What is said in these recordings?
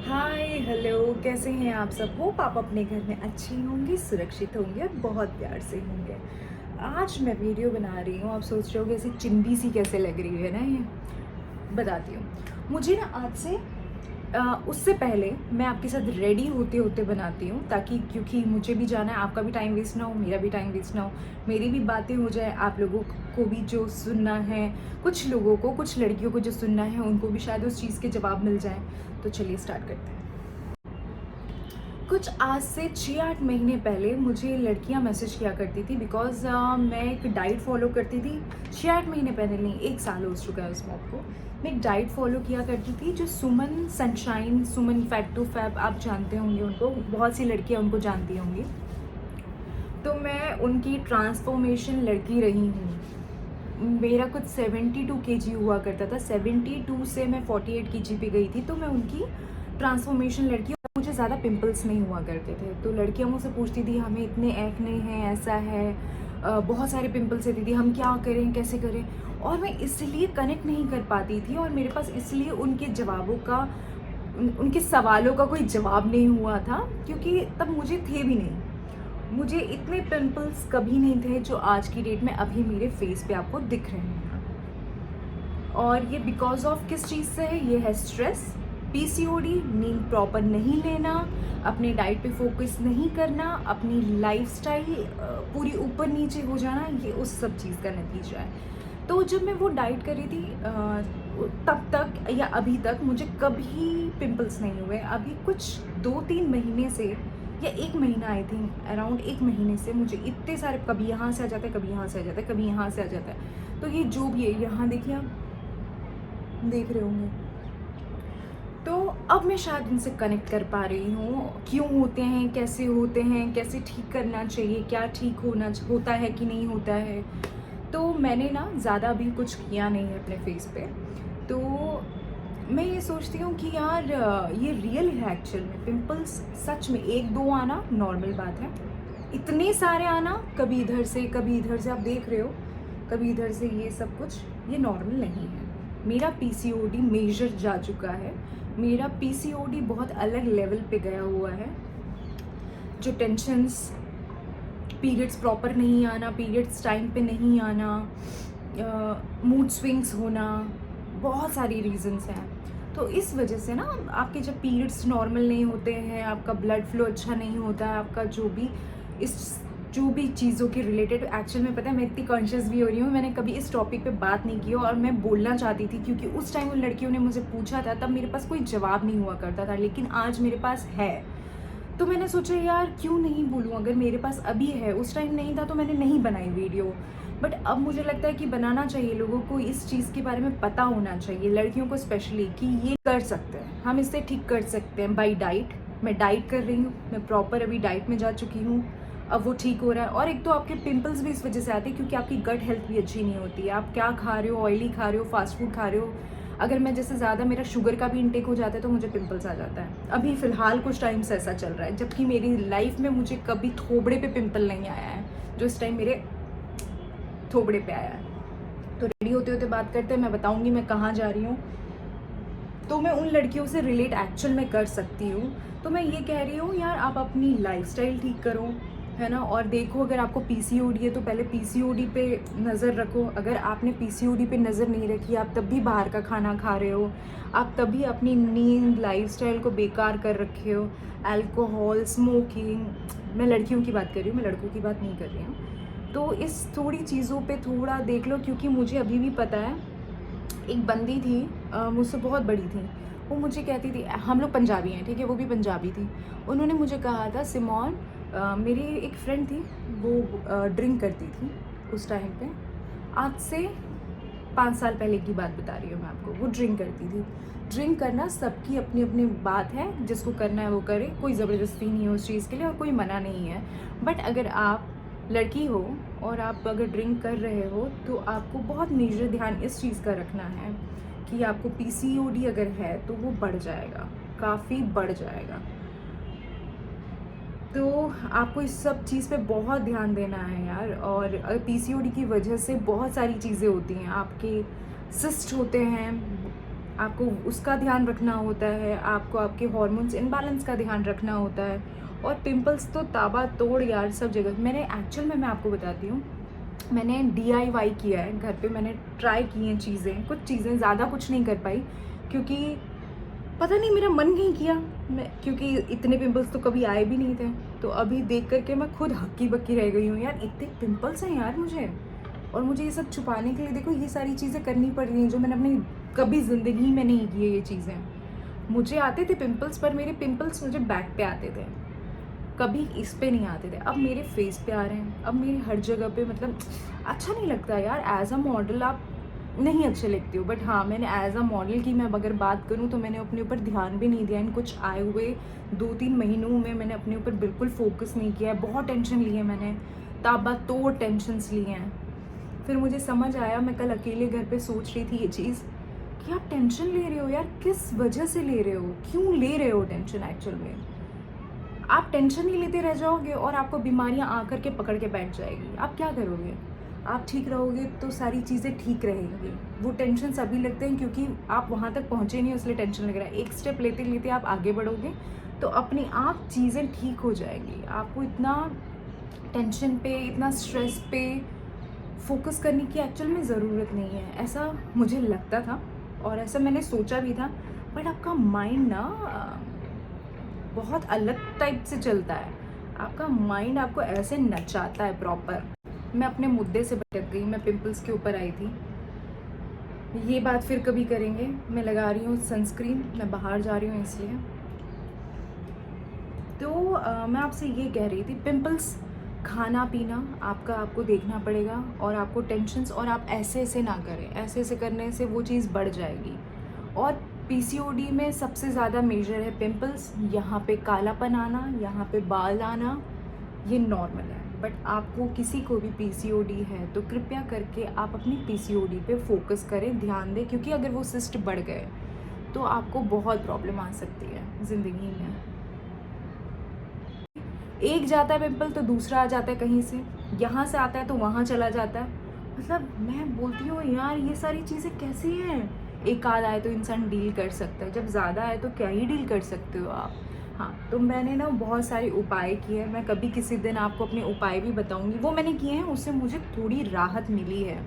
Hi hello, कैसे हैं आप सब? होप आप अपने घर में अच्छे होंगे, सुरक्षित होंगे और बहुत प्यार से होंगे। आज मैं वीडियो बना रही हूँ। आप सोच रहे होगे ऐसी चिंदी सी कैसे लग रही है ना ये। बताती हूँ। मुझे ना आज से उससे पहले मैं आपके साथ रेडी होते होते बनाती हूँ, ताकि क्योंकि मुझे भी जाना है, आपका भी टाइम वेस्ट ना हो, मेरा भी टाइम वेस्ट ना हो, मेरी भी बातें हो जाए, आप लोगों को भी जो सुनना है, कुछ लोगों को, कुछ लड़कियों को जो सुनना है उनको भी शायद उस चीज़ के जवाब मिल जाए। तो चलिए स्टार्ट करते हैं। कुछ आज से 6-8 महीने पहले मुझे लड़कियां मैसेज किया करती थी, बिकॉज मैं एक डाइट फॉलो करती थी। 6-8 महीने पहले नहीं, 1 साल हो चुका है उस बात को। मैं एक डाइट फॉलो किया करती थी जो Suman sunshine, Suman fat to fab, आप जानते होंगे उनको, बहुत सी लड़कियां उनको जानती होंगी। तो मैं उनकी ट्रांसफॉर्मेशन लड़की रही हूँ। मेरा कुछ 72 kg हुआ करता था, 72 से मैं 48 kg पे गई थी। तो मैं उनकी ट्रांसफॉर्मेशन लड़की, मुझे ज़्यादा पिंपल्स नहीं हुआ करते थे। तो लड़कियां मुझसे पूछती थी हमें इतने एक्ने हैं, ऐसा है, बहुत सारे पिंपल्स रहती थी, हम क्या करें, कैसे करें। और मैं इसलिए कनेक्ट नहीं कर पाती थी, और मेरे पास इसलिए उनके जवाबों का, उनके सवालों का कोई जवाब नहीं हुआ था, क्योंकि तब मुझे थे भी नहीं। मुझे इतने पिंपल्स कभी नहीं थे जो आज की डेट में अभी मेरे फेस पे आपको दिख रहे हैं। और ये बिकॉज ऑफ किस चीज़ से है? ये है स्ट्रेस, पीसीओडी, नींद प्रॉपर नहीं लेना, अपने डाइट पे फोकस नहीं करना, अपनी लाइफस्टाइल पूरी ऊपर नीचे हो जाना, ये उस सब चीज़ का नतीजा है। तो जब मैं वो डाइट कर रही थी, तब तक या अभी तक मुझे कभी पिंपल्स नहीं हुए। अभी कुछ 2-3 महीने से, या 1 महीना, आई थिंक अराउंड 1 महीने से मुझे इतने सारे, कभी यहाँ से आ जाता है, कभी यहाँ से आ जाता है, कभी यहाँ से आ जाता है। तो ये जो भी है, यहाँ देखिए, आप देख रहे होंगे। तो अब मैं शायद उनसे कनेक्ट कर पा रही हूँ, क्यों होते हैं, कैसे होते हैं, कैसे ठीक करना चाहिए, क्या ठीक होता है कि नहीं होता है। तो मैंने ना ज़्यादा अभी कुछ किया नहीं है अपने फेस पे। तो मैं ये सोचती हूँ कि यार ये रियल है एक्चुअल में। पिंपल्स सच में 1-2 आना नॉर्मल बात है, इतने सारे आना, कभी इधर से कभी इधर से, आप देख रहे हो, कभी इधर से, ये सब कुछ ये नॉर्मल नहीं है। मेरा पीसीओडी मेजर जा चुका है। मेरा पीसीओडी बहुत अलग लेवल पे गया हुआ है। जो टेंशन्स, पीरियड्स प्रॉपर नहीं आना, पीरियड्स टाइम पे नहीं आना, मूड स्विंग्स होना, बहुत सारी रीजंस हैं। तो इस वजह से ना, आपके जब पीरियड्स नॉर्मल नहीं होते हैं, आपका ब्लड फ्लो अच्छा नहीं होता है, आपका जो भी चीज़ों के रिलेटेड, एक्चुअल में पता है मैं इतनी कॉन्शियस भी हो रही हूँ, मैंने कभी इस टॉपिक पे बात नहीं की और मैं बोलना चाहती थी, क्योंकि उस टाइम उन लड़कियों ने मुझे पूछा था, तब मेरे पास कोई जवाब नहीं हुआ करता था, लेकिन आज मेरे पास है। तो मैंने सोचा यार क्यों नहीं बोलूँ, अगर मेरे पास अभी है, उस टाइम नहीं था तो मैंने नहीं बनाई वीडियो। बट अब मुझे लगता है कि बनाना चाहिए, लोगों को इस चीज़ के बारे में पता होना चाहिए, लड़कियों को स्पेशली, कि ये कर सकते हैं, हम इससे ठीक कर सकते हैं बाई डाइट। मैं डाइट कर रही हूँ, मैं प्रॉपर अभी डाइट में जा चुकी हूँ, अब वो ठीक हो रहा है। और एक तो आपके पिंपल्स भी इस वजह से आते हैं क्योंकि आपकी गट हेल्थ भी अच्छी नहीं होती है। आप क्या खा रहे हो, ऑयली खा रहे हो, फास्ट फूड खा रहे हो। अगर मैं जैसे ज़्यादा, मेरा शुगर का भी इंटेक हो जाता है तो मुझे पिंपल्स आ जाता है। अभी फ़िलहाल कुछ टाइम से ऐसा चल रहा है, जबकि मेरी लाइफ में मुझे कभी थोबड़े पे पिंपल नहीं आया है, जो इस टाइम मेरे थोबड़े पे आया है। तो रेडी होते होते बात करते हैं, मैं बताऊंगी मैं कहाँ जा रही हूँ। तो मैं उन लड़कियों से रिलेट एक्चुअल में कर सकती हूँ। तो मैं ये कह रही हूँ यार, आप अपनी लाइफस्टाइल ठीक करो, है ना। और देखो, अगर आपको पीसीओडी है तो पहले पीसीओडी पे नज़र रखो। अगर आपने पीसीओडी पे नज़र नहीं रखी, आप तब भी बाहर का खाना खा रहे हो, आप तभी अपनी नींद, लाइफस्टाइल को बेकार कर रखे हो, अल्कोहल, स्मोकिंग। मैं लड़कियों की बात कर रही हूँ, मैं लड़कों की बात नहीं कर रही हूँ। तो इस थोड़ी चीज़ों पे थोड़ा देख लो, क्योंकि मुझे अभी भी पता है, एक बंदी थी, मुझसे बहुत बड़ी थी, वो मुझे कहती थी, हम लोग पंजाबी हैं, ठीक है, वो भी पंजाबी थी। उन्होंने मुझे कहा था, सिमोन, मेरी एक फ्रेंड थी, वो ड्रिंक करती थी उस टाइम पे, आज से 5 साल पहले की बात बता रही हूँ मैं आपको। वो ड्रिंक करती थी। ड्रिंक करना सबकी अपनी अपनी बात है, जिसको करना है वो करे, कोई ज़बरदस्ती नहीं है उस चीज़ के लिए और कोई मना नहीं है। बट अगर आप लड़की हो और आप अगर ड्रिंक कर रहे हो, तो आपको बहुत मेजर ध्यान इस चीज़ का रखना है कि आपको पीसीओडी अगर है तो वो बढ़ जाएगा, काफ़ी बढ़ जाएगा। तो आपको इस सब चीज़ पे बहुत ध्यान देना है यार। और पीसीओडी की वजह से बहुत सारी चीज़ें होती हैं, आपके सिस्ट होते हैं, आपको उसका ध्यान रखना होता है, आपको आपके हार्मोन्स इम्बैलेंस का ध्यान रखना होता है। और पिंपल्स तो ताबड़तोड़ यार सब जगह। मैंने एक्चुअल में मैं आपको बताती हूँ, मैंने DIY किया है घर पे, मैंने ट्राई की हैं चीज़ें, कुछ चीज़ें, ज़्यादा कुछ नहीं कर पाई क्योंकि पता नहीं मेरा मन नहीं किया। मैं क्योंकि इतने पिंपल्स तो कभी आए भी नहीं थे, तो अभी देख करके मैं खुद हक्की बक्की रह गई हूँ यार, इतने पिंपल्स हैं यार मुझे। और मुझे ये सब छुपाने के लिए देखो ये सारी चीज़ें करनी पड़ रही हैं जो मैंने अपनी कभी ज़िंदगी में नहीं की है ये चीज़ें। मुझे आते थे पिंपल्स, पर मेरे पिंपल्स मुझे बैक पे आते थे, कभी इस पे नहीं आते थे। अब मेरे फेस पे आ रहे हैं, अब मेरे हर जगह पे, मतलब अच्छा नहीं लगता यार। एज अ मॉडल आप नहीं अच्छे लगते हो, बट हाँ मैंने एज अ मॉडल की मैं अगर बात करूँ तो मैंने अपने ऊपर ध्यान भी नहीं दिया इन कुछ आए हुए 2-3 महीनों में। मैंने अपने ऊपर बिल्कुल फोकस नहीं किया है, बहुत टेंशन ली है मैंने, ताबड़तोड़ टेंशन्स लिए हैं। फिर मुझे समझ आया, मैं कल अकेले घर पे सोच रही थी ये चीज़ कि आप टेंशन ले रहे हो यार, किस वजह से ले रहे हो, क्यों ले रहे हो टेंशन। एक्चुअल में आप टेंशन ही लेते रह जाओगे और आपको बीमारियां आकर के पकड़ के बैठ जाएगी। आप क्या करोगे? आप ठीक रहोगे तो सारी चीज़ें ठीक रहेंगी। वो टेंशन अभी लगते हैं क्योंकि आप वहाँ तक पहुँचे नहीं, इसलिए टेंशन लग रहा है। एक स्टेप लेते लेते आप आगे बढ़ोगे तो अपने आप चीज़ें ठीक हो जाएंगी। आपको इतना टेंशन पे, इतना स्ट्रेस पे फोकस करने की एक्चुअल में ज़रूरत नहीं है, ऐसा मुझे लगता था और ऐसा मैंने सोचा भी था। बट आपका माइंड ना बहुत अलग टाइप से चलता है। आपका माइंड आपको ऐसे नचाता है प्रॉपर। मैं अपने मुद्दे से भटक गई, मैं पिंपल्स के ऊपर आई थी। ये बात फिर कभी करेंगे। मैं लगा रही हूँ सनस्क्रीन, मैं बाहर जा रही हूँ इसलिए। तो मैं आपसे ये कह रही थी, पिंपल्स खाना पीना आपका आपको देखना पड़ेगा और आपको टेंशन्स, और आप ऐसे ऐसे ना करें, ऐसे ऐसे करने से वो चीज़ बढ़ जाएगी। और PCOD में सबसे ज़्यादा मेजर है पिंपल्स। यहाँ पे कालापन आना, यहाँ पे बाल आना, ये नॉर्मल है। बट आपको किसी को भी PCOD है तो कृपया करके आप अपनी PCOD पे फोकस करें, ध्यान दें, क्योंकि अगर वो सिस्ट बढ़ गए तो आपको बहुत प्रॉब्लम आ सकती है ज़िंदगी में। एक जाता है पिंपल तो दूसरा आ जाता है कहीं से, यहाँ से आता है तो वहाँ चला जाता है। मतलब मैं बोलती हूँ यार ये सारी चीज़ें कैसी हैं। एक आध आए तो इंसान डील कर सकता है, जब ज़्यादा आए तो क्या ही डील कर सकते हो आप। हाँ, तो मैंने ना बहुत सारे उपाय किए हैं, मैं कभी किसी दिन आपको अपने उपाय भी बताऊँगी। वो मैंने किए हैं, उससे मुझे थोड़ी राहत मिली है।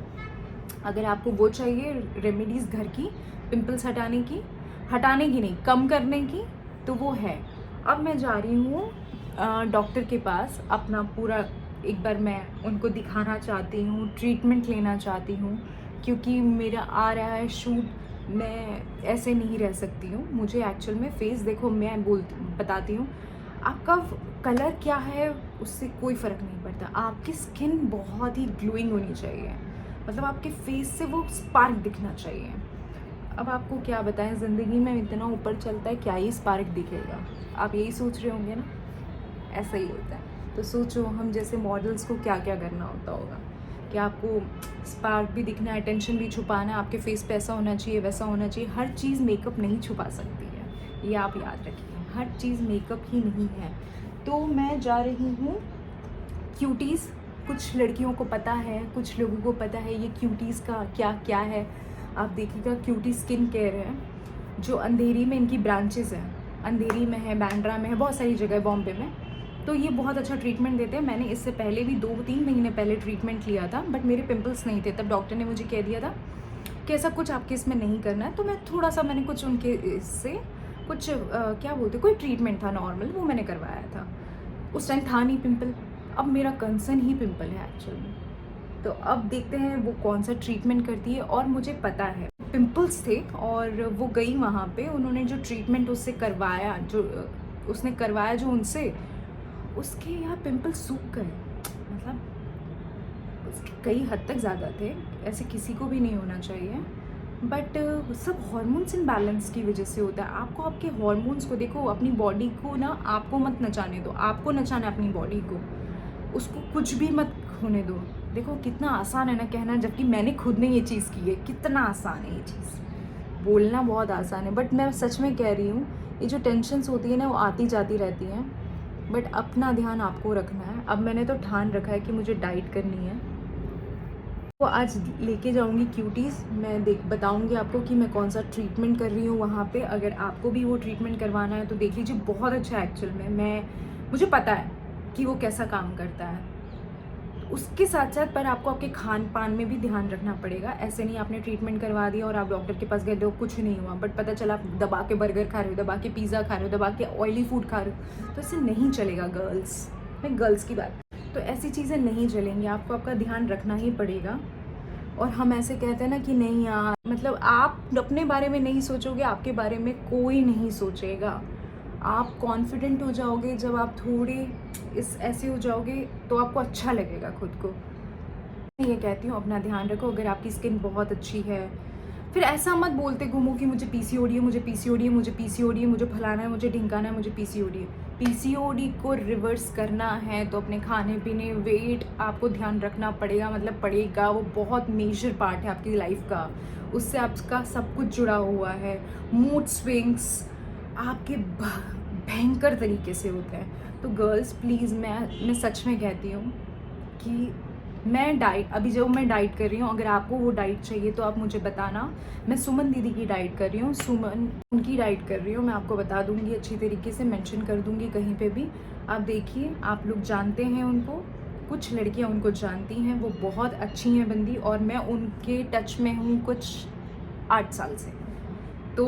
अगर आपको वो चाहिए रेमेडीज़ घर की, पिंपल्स हटाने की नहीं, कम करने की, तो वो है। अब मैं जा रही हूँ डॉक्टर के पास, अपना पूरा एक बार मैं उनको दिखाना चाहती हूँ, ट्रीटमेंट लेना चाहती हूँ, क्योंकि मेरा आ रहा है शूट। मैं ऐसे नहीं रह सकती हूँ। मुझे एक्चुअल में फेस देखो, मैं बताती हूँ, आपका कलर क्या है उससे कोई फ़र्क नहीं पड़ता। आपकी स्किन बहुत ही ग्लोइंग होनी चाहिए, मतलब आपके फेस से वो स्पार्क दिखना चाहिए। अब आपको क्या बताएं, ज़िंदगी में इतना ऊपर चलता है, क्या ही स्पार्क दिखेगा। आप यही सोच रहे होंगे ना, ऐसा ही होता है। तो सोचो हम जैसे मॉडल्स को क्या क्या करना होता होगा कि आपको स्पार्क भी दिखना है, टेंशन भी छुपाना है, आपके फेस पे ऐसा होना चाहिए, वैसा होना चाहिए। हर चीज़ मेकअप नहीं छुपा सकती है, ये आप याद रखिए। हर चीज़ मेकअप ही नहीं है। तो मैं जा रही हूँ क्यूटीज़। कुछ लड़कियों को पता है, कुछ लोगों को पता है ये क्यूटीज़ का क्या क्या है। आप देखिएगा, क्यूटी स्किन केयर है जो अंधेरी में इनकी ब्रांचेस हैं, अंधेरी में है, बांद्रा में है, बहुत सारी जगह है बॉम्बे में। तो ये बहुत अच्छा ट्रीटमेंट देते हैं। मैंने इससे पहले भी 2-3 महीने पहले ट्रीटमेंट लिया था, बट मेरे पिंपल्स नहीं थे। तब डॉक्टर ने मुझे कह दिया था कि ऐसा कुछ आपके इसमें नहीं करना है। तो मैं थोड़ा सा, मैंने कुछ उनके इससे कुछ क्या बोलते, कोई ट्रीटमेंट था नॉर्मल, वो मैंने करवाया था। उस टाइम था नहीं पिंपल, अब मेरा कंसर्न ही पिंपल है एक्चुअल में। तो अब देखते हैं वो कौन सा ट्रीटमेंट करती है। और मुझे पता है पिंपल्स थे और वो गई वहाँ पे, उन्होंने जो ट्रीटमेंट उससे करवाया, जो उसने करवाया जो उनसे, उसके यहाँ पिंपल सूख गए। मतलब उसके कई हद तक ज़्यादा थे, ऐसे किसी को भी नहीं होना चाहिए। बट सब हार्मोन्स इम्बैलेंस की वजह से होता है। आपको आपके हार्मोन्स को देखो, अपनी बॉडी को ना आपको मत नचाने दो, आपको नचाना है अपनी बॉडी को, उसको कुछ भी मत होने दो। देखो कितना आसान है ना कहना, जबकि मैंने खुद ने ये चीज़ की है। कितना आसान है ये चीज़, बोलना बहुत आसान है, बट मैं सच में कह रही हूँ, ये जो टेंशन्स होती है ना वो आती जाती रहती हैं, बट अपना ध्यान आपको रखना है। अब मैंने तो ठान रखा है कि मुझे डाइट करनी है। तो आज लेके जाऊंगी क्यूटीज़, मैं बताऊंगी आपको कि मैं कौन सा ट्रीटमेंट कर रही हूँ वहाँ पे। अगर आपको भी वो ट्रीटमेंट करवाना है तो देख लीजिए, बहुत अच्छा है एक्चुअल में। मुझे पता है कि वो कैसा काम करता है। उसके साथ साथ पर आपको आपके खान पान में भी ध्यान रखना पड़ेगा। ऐसे नहीं आपने ट्रीटमेंट करवा दिया और आप डॉक्टर के पास गए तो कुछ नहीं हुआ, बट पता चला आप दबा के बर्गर खा रहे हो, दबा के पिज़्ज़ा खा रहे हो, दबा के ऑयली फूड खा रहे हो, तो इससे नहीं चलेगा गर्ल्स। मैं गर्ल्स की बात, तो ऐसी चीज़ें नहीं चलेंगी, आपको आपका ध्यान रखना ही पड़ेगा। और हम ऐसे कहते हैं ना कि नहीं यार, मतलब आप अपने बारे में नहीं सोचोगे, आपके बारे में कोई नहीं सोचेगा। आप कॉन्फिडेंट हो जाओगे जब आप थोड़े ऐसे हो जाओगे, तो आपको अच्छा लगेगा खुद को। मैं ये कहती हूँ अपना ध्यान रखो। अगर आपकी स्किन बहुत अच्छी है, फिर ऐसा मत बोलते घूमो कि मुझे पीसीओडी है, मुझे पीसीओडी है, मुझे पीसीओडी है, मुझे फलाना है, मुझे ढिंकाना है, मुझे पीसीओडी है। पीसीओडी को रिवर्स करना है तो अपने खाने पीने, वेट आपको ध्यान रखना पड़ेगा, मतलब पड़ेगा। वो बहुत मेजर पार्ट है आपकी लाइफ का, उससे आपका सब कुछ जुड़ा हुआ है। मूड स्विंग्स आपके भयंकर तरीके से होते हैं। तो गर्ल्स प्लीज़, मैं सच में कहती हूँ कि मैं अभी जो मैं डाइट कर रही हूँ, अगर आपको वो डाइट चाहिए तो आप मुझे बताना। मैं सुमन दीदी की डाइट कर रही हूँ, सुमन उनकी डाइट कर रही हूँ, मैं आपको बता दूँगी अच्छी तरीके से, मेंशन कर दूँगी कहीं पे भी। आप देखिए, आप लोग जानते हैं उनको, कुछ लड़कियाँ उनको जानती हैं, वो बहुत अच्छी हैं बंदी, और मैं उनके टच में हूँ कुछ 8 साल से। तो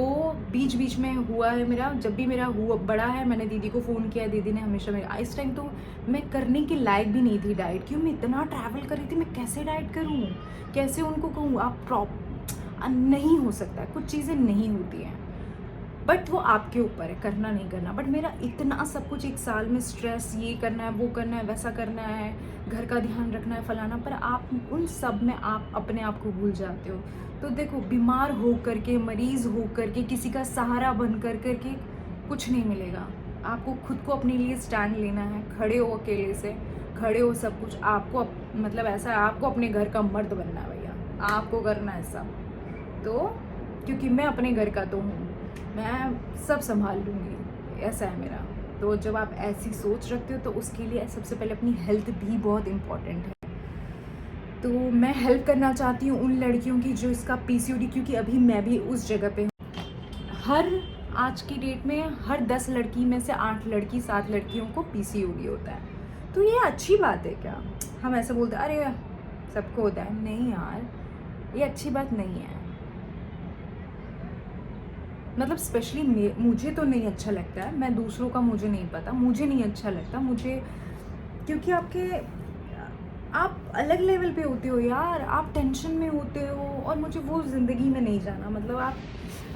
बीच बीच में हुआ है मेरा, जब भी मेरा हुआ बड़ा है, मैंने दीदी को फ़ोन किया, दीदी ने हमेशा मेरा, इस टाइम तो मैं करने के लायक भी नहीं थी डाइट, क्यों, मैं इतना ट्रैवल कर रही थी, मैं कैसे डाइट करूँ, कैसे उनको कहूँ आप नहीं हो सकता, कुछ चीज़ें नहीं होती हैं, बट वो आपके ऊपर है करना नहीं करना। बट मेरा इतना सब कुछ एक साल में, स्ट्रेस, ये करना है, वो करना है, वैसा करना है, घर का ध्यान रखना है, फलाना, पर आप उन सब में आप अपने आप को भूल जाते हो। तो देखो, बीमार हो करके, मरीज़ हो करके, किसी का सहारा बन कर करके कुछ नहीं मिलेगा। आपको खुद को अपने लिए स्टैंड लेना है, खड़े हो, अकेले से खड़े हो, सब कुछ आपको मतलब ऐसा है, आपको अपने घर का मर्द बनना है भैया, आपको करना है सब। तो क्योंकि मैं अपने घर का तो हूँ, मैं सब संभाल लूँगी, ऐसा है मेरा। तो जब आप ऐसी सोच रखते हो तो उसके लिए सबसे पहले अपनी हेल्थ भी बहुत इम्पॉर्टेंट है। तो मैं हेल्प करना चाहती हूँ उन लड़कियों की जो इसका पीसीओडी, क्योंकि अभी मैं भी उस जगह पे हूँ। आज की डेट में हर 10 लड़की में से 8 लड़की 7 लड़कियों को पीसीओडी होता है। तो ये अच्छी बात है क्या? हम ऐसे बोलते हैं अरे सबको होता है, नहीं यार, ये अच्छी बात नहीं है। मतलब स्पेशली मुझे तो नहीं अच्छा लगता है, मैं दूसरों का मुझे नहीं पता, मुझे नहीं अच्छा लगता मुझे, क्योंकि आप अलग लेवल पे होते हो यार, आप टेंशन में होते हो, और मुझे वो ज़िंदगी में नहीं जाना। मतलब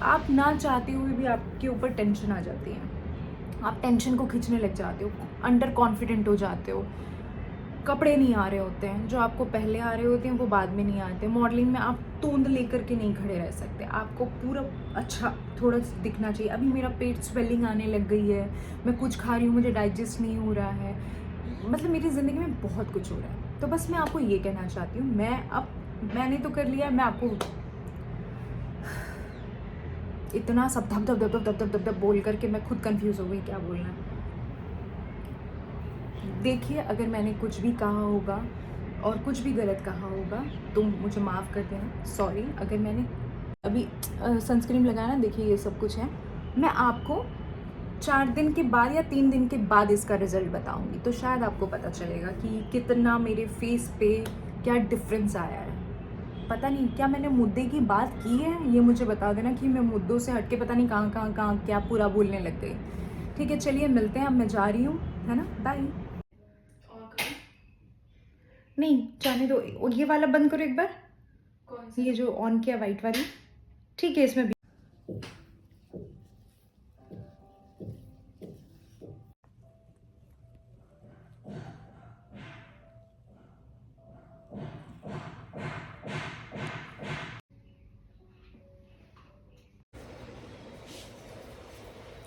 आप ना चाहते हुए भी आपके ऊपर टेंशन आ जाती है, आप टेंशन को खींचने लग जाते हो, अंडर कॉन्फिडेंट हो जाते हो, कपड़े नहीं आ रहे होते हैं, जो आपको पहले आ रहे होते हैं वो बाद में नहीं आते। मॉडलिंग में आप तोंद लेकर के नहीं खड़े रह सकते, आपको पूरा अच्छा थोड़ा दिखना चाहिए। अभी मेरा पेट स्वेलिंग आने लग गई है, मैं कुछ खा रही हूँ, मुझे डाइजेस्ट नहीं हो रहा है, मतलब मेरी ज़िंदगी में बहुत कुछ हो रहा है। तो बस मैं आपको ये कहना चाहती हूँ, मैंने तो कर लिया, मैं आपको इतना सब धप धप धप धप धप धप धप धप बोल करके मैं खुद कंफ्यूज हो गई क्या बोलना है। देखिए, अगर मैंने कुछ भी कहा होगा और कुछ भी गलत कहा होगा तो मुझे माफ़ कर देना, सॉरी। अगर मैंने अभी सनस्क्रीन लगाया ना, देखिए ये सब कुछ है, मैं आपको 4 दिन के बाद या 3 दिन के बाद इसका रिज़ल्ट बताऊंगी, तो शायद आपको पता चलेगा कि कितना मेरे फेस पे क्या डिफरेंस आया है। पता नहीं क्या मैंने मुद्दे की बात की है, ये मुझे बता देना कि मैं मुद्दों से हट के पता नहीं कहाँ क्या पूरा बोलने लग गई। ठीक है, चलिए मिलते हैं, अब मैं जा रही हूँ, है ना, बाय। नहीं जाने दो, ये वाला बंद करो एक बार, कौन सा? ये जो ऑन किया वाइट वाली, ठीक है, इसमें भी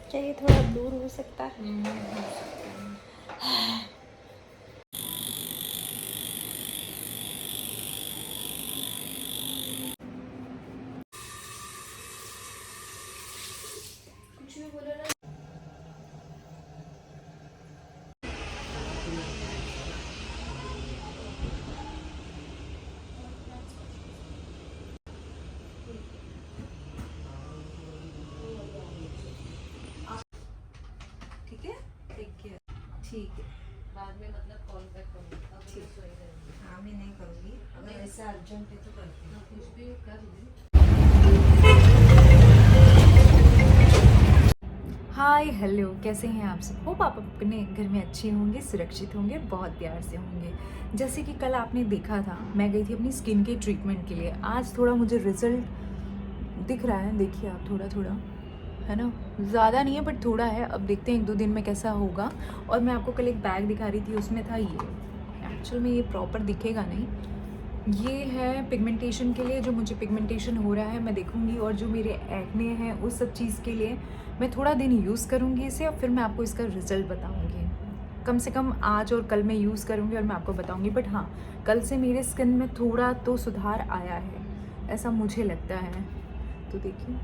क्या ये थोड़ा दूर हो सकता है? कुछ भी बोलो ना। ठीक है। बाद में मतलब कॉन्टैक्ट करूँगी, अभी ठीक। तो सोई रहेंगी। हाँ मैं नहीं करूँगी, अगर ऐसा अर्जेंट है तो करती हूँ। हाँ, कुछ भी कर ले। हाय हेलो, कैसे हैं आप सब? होप आप अपने घर में अच्छे होंगे, सुरक्षित होंगे, बहुत प्यार से होंगे। जैसे कि कल आपने देखा था, मैं गई थी अपनी स्किन के ट्रीटमेंट के लिए। आज थोड़ा मुझे रिजल्ट दिख रहा है, देखिए आप, थोड़ा थोड़ा है ना, ज़्यादा नहीं है बट थोड़ा है। अब देखते हैं 1-2 दिन में कैसा होगा। और मैं आपको कल एक बैग दिखा रही थी, उसमें था ये। एक्चुअल में ये प्रॉपर दिखेगा नहीं, ये है पिगमेंटेशन के लिए, जो मुझे पिगमेंटेशन हो रहा है मैं देखूंगी, और जो मेरे एक्ने हैं उस सब चीज़ के लिए मैं थोड़ा दिन यूज़ करूंगी इसे, और फिर मैं आपको इसका रिज़ल्ट बताऊंगी। कम से कम आज और कल मैं यूज़ करूंगी और मैं आपको बताऊंगी। बट हाँ, कल से मेरे स्किन में थोड़ा तो सुधार आया है, ऐसा मुझे लगता है। तो देखिए,